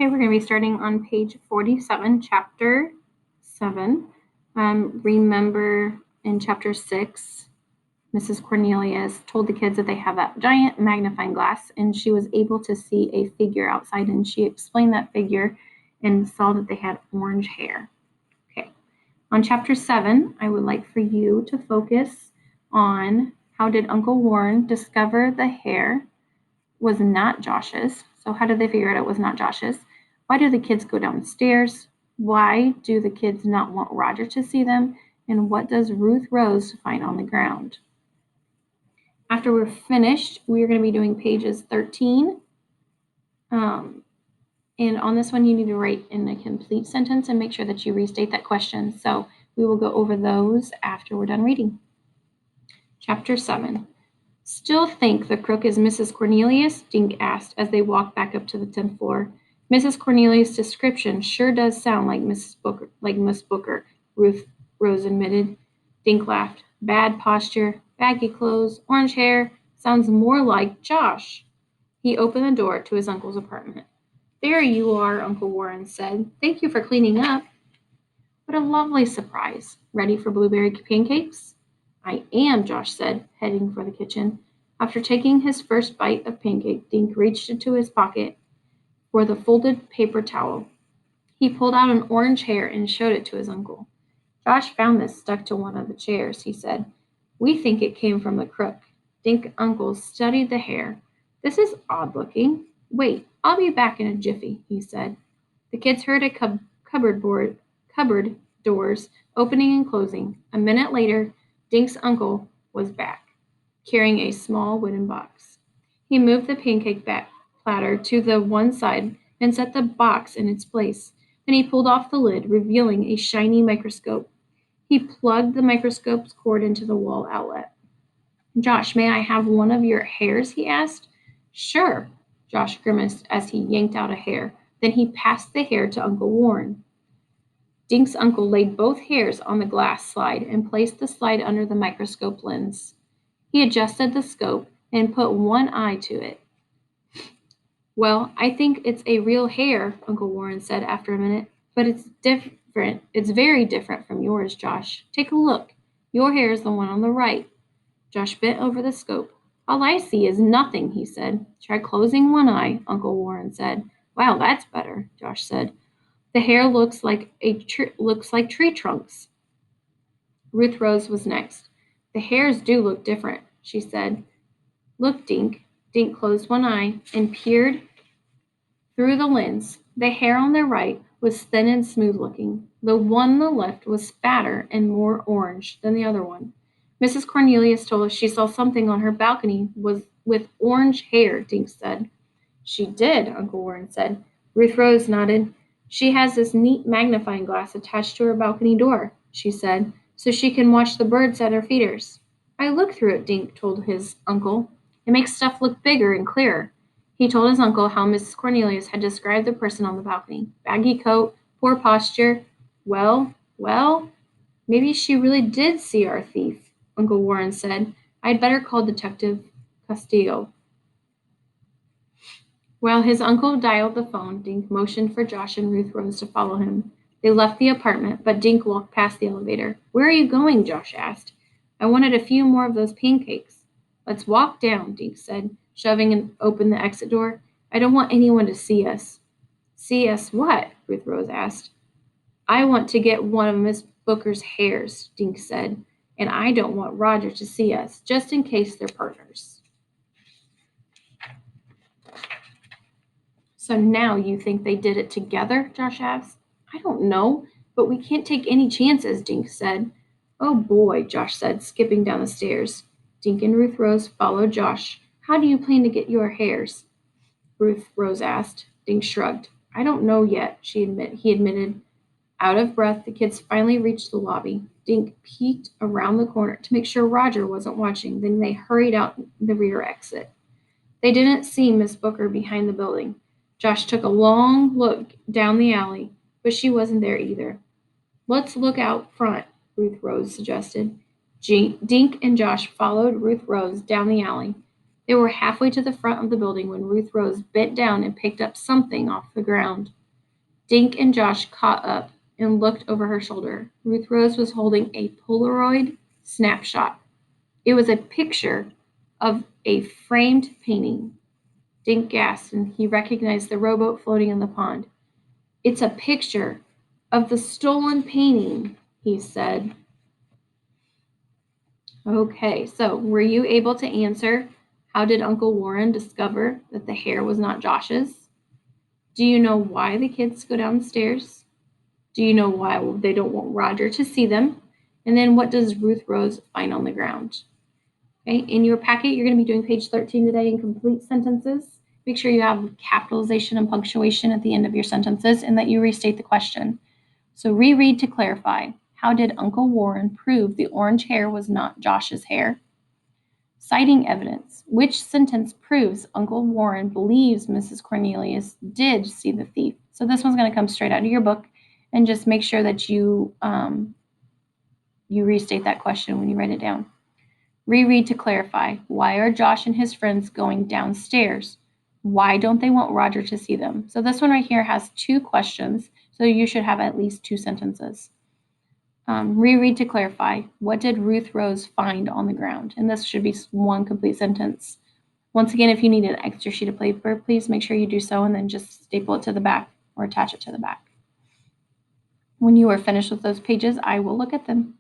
Okay, we're going to be starting on page 47, chapter 7. Remember in chapter 6, Mrs. Cornelius told the kids that they have that giant magnifying glass, and she was able to see a figure outside, and she explained that figure and saw that they had orange hair. Okay, on chapter 7, I would like for you to focus on how did Uncle Warren discover the hair was not Josh's. So how did they figure out it was not Josh's? Why do the kids go downstairs? Why do the kids not want Roger to see them? And what does Ruth Rose find on the ground? After we're finished, we're going to be doing pages 13. And on this one, you need to write in a complete sentence and make sure that you restate that question. So we will go over those after we're done reading. Chapter 7. Still think the crook is Mrs. Cornelius? Dink asked as they walked back up to the 10th floor. Mrs. Cornelius' description sure does sound like Miss Booker, Ruth Rose admitted. Dink laughed. Bad posture, baggy clothes, orange hair. Sounds more like Josh. He opened the door to his uncle's apartment. There you are, Uncle Warren said. Thank you for cleaning up. What a lovely surprise. Ready for blueberry pancakes? I am, Josh said, heading for the kitchen. After taking his first bite of pancake, Dink reached into his pocket for the folded paper towel. He pulled out an orange hair and showed it to his uncle. Josh found this stuck to one of the chairs, he said. We think it came from the crook. Dink's uncle studied the hair. This is odd looking. Wait, I'll be back in a jiffy, he said. The kids heard a cupboard doors opening and closing. A minute later, Dink's uncle was back, carrying a small wooden box. He moved the pancake platter to the one side and set the box in its place. Then he pulled off the lid, revealing a shiny microscope. He plugged the microscope's cord into the wall outlet. Josh, may I have one of your hairs? He asked. Sure, Josh grimaced as he yanked out a hair. Then he passed the hair to Uncle Warren. Dink's uncle laid both hairs on the glass slide and placed the slide under the microscope lens. He adjusted the scope and put one eye to it. Well, I think it's a real hair, Uncle Warren said after a minute, but it's different. It's very different from yours, Josh. Take a look. Your hair is the one on the right. Josh bent over the scope. All I see is nothing, he said. Try closing one eye, Uncle Warren said. Wow, that's better, Josh said. The hair looks like tree trunks. Ruth Rose was next. The hairs do look different, she said. Look, Dink. Dink closed one eye and peered through the lens. The hair on the right was thin and smooth looking. The one on the left was fatter and more orange than the other one. Mrs. Cornelius told us she saw something on her balcony with orange hair, Dink said. She did, Uncle Warren said. Ruth Rose nodded. She has this neat magnifying glass attached to her balcony door, she said, so she can watch the birds at her feeders. I looked through it, Dink told his uncle. It makes stuff look bigger and clearer. He told his uncle how Mrs. Cornelius had described the person on the balcony. Baggy coat, poor posture. Well, maybe she really did see our thief, Uncle Warren said. I'd better call Detective Castillo. While his uncle dialed the phone, Dink motioned for Josh and Ruth Rose to follow him. They left the apartment, but Dink walked past the elevator. Where are you going? Josh asked. I wanted a few more of those pancakes. Let's walk down, Dink said, shoving open the exit door. I don't want anyone to see us. See us what? Ruth Rose asked. I want to get one of Miss Booker's hairs, Dink said, and I don't want Roger to see us, just in case they're partners. So now you think they did it together? Josh asked. I don't know, but we can't take any chances, Dink said. Oh boy, Josh said, skipping down the stairs. Dink and Ruth Rose followed Josh. How do you plan to get your hairs? Ruth Rose asked. Dink shrugged. I don't know yet, he admitted. Out of breath, the kids finally reached the lobby. Dink peeked around the corner to make sure Roger wasn't watching. Then they hurried out the rear exit. They didn't see Miss Booker behind the building. Josh took a long look down the alley, but she wasn't there either. Let's look out front, Ruth Rose suggested. Dink and Josh followed Ruth Rose down the alley. They were halfway to the front of the building when Ruth Rose bent down and picked up something off the ground. Dink and Josh caught up and looked over her shoulder. Ruth Rose was holding a Polaroid snapshot. It was a picture of a framed painting. Dink gasped and he recognized the rowboat floating in the pond. It's a picture of the stolen painting, he said. Okay, so were you able to answer, how did Uncle Warren discover that the hair was not Josh's? Do you know why the kids go downstairs? Do you know why they don't want Roger to see them? And then what does Ruth Rose find on the ground? Okay, in your packet, you're going to be doing page 13 today in complete sentences. Make sure you have capitalization and punctuation at the end of your sentences and that you restate the question. So reread to clarify. How did Uncle Warren prove the orange hair was not Josh's hair? Citing evidence. Which sentence proves Uncle Warren believes Mrs. Cornelius did see the thief? So this one's going to come straight out of your book, and just make sure that you restate that question when you write it down. Reread to clarify. Why are Josh and his friends going downstairs? Why don't they want Roger to see them? So this one right here has two questions, so you should have at least two sentences. Reread to clarify. What did Ruth Rose find on the ground? And this should be one complete sentence. Once again, if you need an extra sheet of paper, please make sure you do so and then just staple it to the back or attach it to the back. When you are finished with those pages, I will look at them.